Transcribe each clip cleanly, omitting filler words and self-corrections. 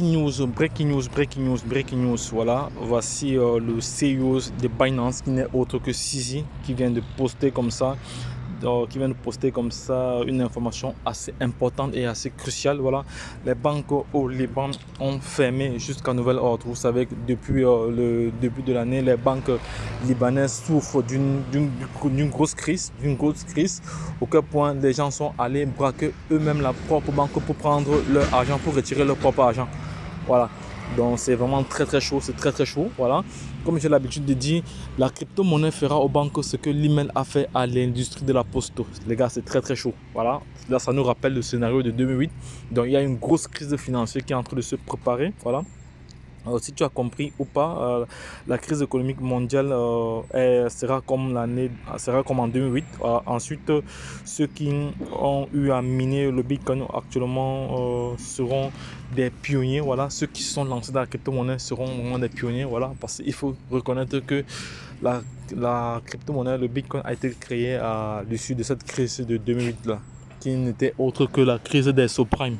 breaking news. Voilà, voici le CEO de Binance qui n'est autre que Sisi qui vient de poster comme ça. Une information assez importante et assez cruciale. Voilà, les banques au Liban ont fermé jusqu'à nouvel ordre. Vous savez que depuis le début de l'année, les banques libanaises souffrent d'une grosse crise, au quel point les gens sont allés braquer eux-mêmes la propre banque pour prendre leur argent, pour retirer leur propre argent. Voilà. Donc c'est vraiment très chaud, c'est très chaud. Voilà. Comme j'ai l'habitude de dire, la crypto-monnaie fera aux banques ce que l'email a fait à l'industrie de la poste. Les gars, c'est très chaud. Voilà. Là, ça nous rappelle le scénario de 2008. Donc il y a une grosse crise financière qui est en train de se préparer. Voilà. Alors, si tu as compris ou pas, la crise économique mondiale sera comme en 2008. Ensuite, ceux qui ont eu à miner le Bitcoin actuellement seront des pionniers. Voilà, ceux qui se sont lancés dans la crypto-monnaie seront vraiment des pionniers. Voilà, parce qu'il faut reconnaître que la crypto-monnaie, le Bitcoin, a été créé à l'issue de cette crise de 2008 là, qui n'était autre que la crise des subprimes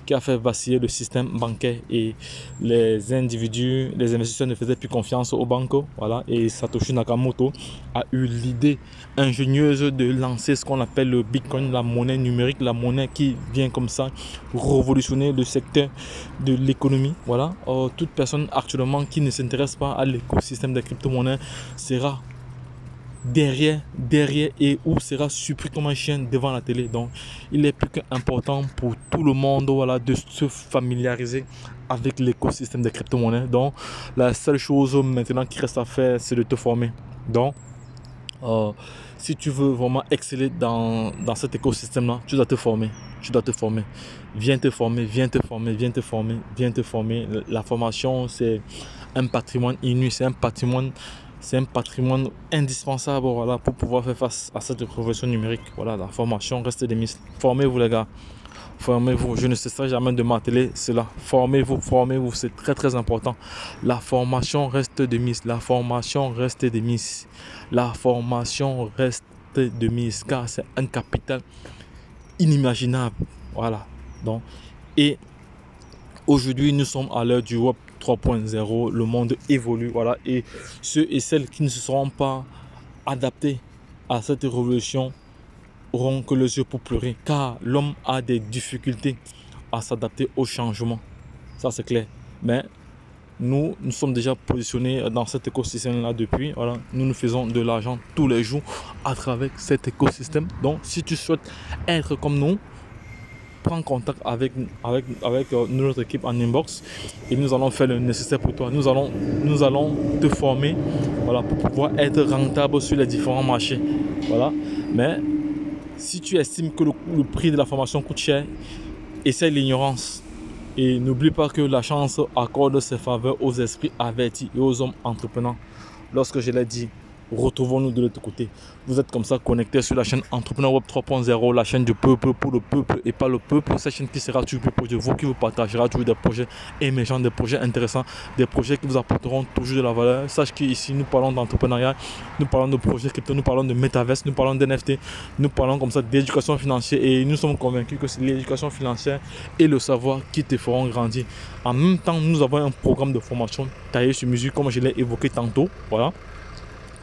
qui a fait vaciller le système bancaire et les individus, les investisseurs ne faisaient plus confiance aux banques. Voilà, et Satoshi Nakamoto a eu l'idée ingénieuse de lancer ce qu'on appelle le Bitcoin, la monnaie numérique, la monnaie qui vient comme ça révolutionner le secteur de l'économie. Voilà, toute personne actuellement qui ne s'intéresse pas à l'écosystème des crypto-monnaies sera derrière et ou sera surpris comme un chien devant la télé. Donc il est plus qu'important pour tout le monde, voilà, de se familiariser avec l'écosystème des crypto-monnaies. Donc la seule chose maintenant qui reste à faire, c'est de te former. Donc si tu veux vraiment exceller dans cet écosystème là, tu dois te former. Viens te former. La formation, c'est un patrimoine inouï, c'est un patrimoine indispensable, voilà, pour pouvoir faire face à cette révolution numérique. Voilà, la formation reste des mises. Formez-vous les gars. Formez-vous. Je ne cesserai jamais de marteler cela. Formez-vous. C'est très important. La formation reste de mise. Car c'est un capital inimaginable. Voilà. Donc, et aujourd'hui, nous sommes à l'heure du Web 3.0, le monde évolue, voilà, et ceux et celles qui ne se seront pas adaptés à cette révolution auront que les yeux pour pleurer, car l'homme a des difficultés à s'adapter au changement, ça c'est clair. Mais nous sommes déjà positionnés dans cet écosystème là depuis, voilà, nous faisons de l'argent tous les jours à travers cet écosystème. Donc si tu souhaites être comme nous, prends contact avec notre équipe en inbox et nous allons faire le nécessaire pour toi. Nous allons te former, voilà, pour pouvoir être rentable sur les différents marchés. Voilà. Mais si tu estimes que le prix de la formation coûte cher, essaie l'ignorance. Et n'oublie pas que la chance accorde ses faveurs aux esprits avertis et aux hommes entrepreneurs. Lorsque je l'ai dit, retrouvons-nous de l'autre côté. Vous êtes comme ça connectés sur la chaîne Entrepreneur Web 3.0, la chaîne du peuple pour le peuple et pas le peuple. Cette chaîne qui sera toujours pour vous, qui vous partagera toujours des projets émergents, des projets intéressants, des projets qui vous apporteront toujours de la valeur. Sache qu'ici nous parlons d'entrepreneuriat, nous parlons de projets crypto, nous parlons de métaverse, nous parlons d'NFT, nous parlons comme ça d'éducation financière et nous sommes convaincus que c'est l'éducation financière et le savoir qui te feront grandir. En même temps, nous avons un programme de formation taillé sur mesure comme je l'ai évoqué tantôt. Voilà.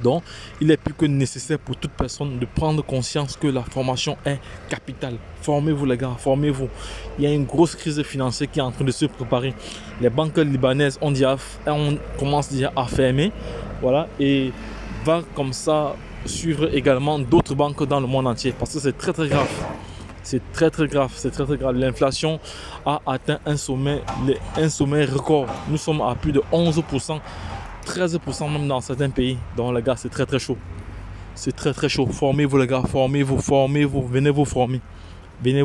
Donc, il est plus que nécessaire pour toute personne de prendre conscience que la formation est capitale. Formez-vous les gars, formez-vous. Il y a une grosse crise financière qui est en train de se préparer. Les banques libanaises on commence déjà à fermer. Voilà, et va comme ça suivre également d'autres banques dans le monde entier. Parce que c'est très grave. C'est très grave. L'inflation a atteint un sommet record. Nous sommes à plus de 11%. 13% même dans certains pays. Donc les gars, c'est très chaud. C'est très chaud. Formez-vous les gars, formez-vous. Venez vous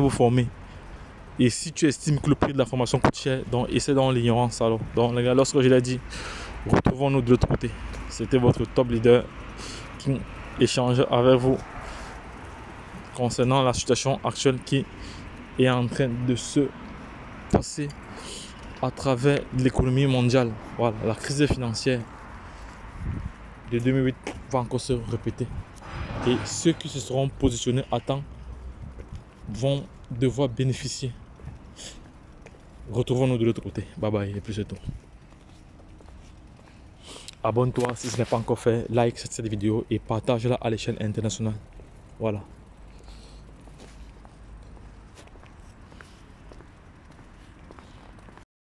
former. Et si tu estimes que le prix de la formation coûte cher, donc essaie dans l'ignorance alors. Donc les gars, lorsque je l'ai dit, retrouvons-nous de l'autre côté. C'était votre top leader qui échange avec vous concernant la situation actuelle qui est en train de se passer à travers l'économie mondiale. Voilà, la crise financière de 2008 va encore se répéter. Et ceux qui se seront positionnés à temps vont devoir bénéficier Retrouvons-nous de l'autre côté. Bye bye et plus de tout. Abonne-toi si ce n'est pas encore fait, like cette vidéo et partage-la à l'échelle internationale. Voilà.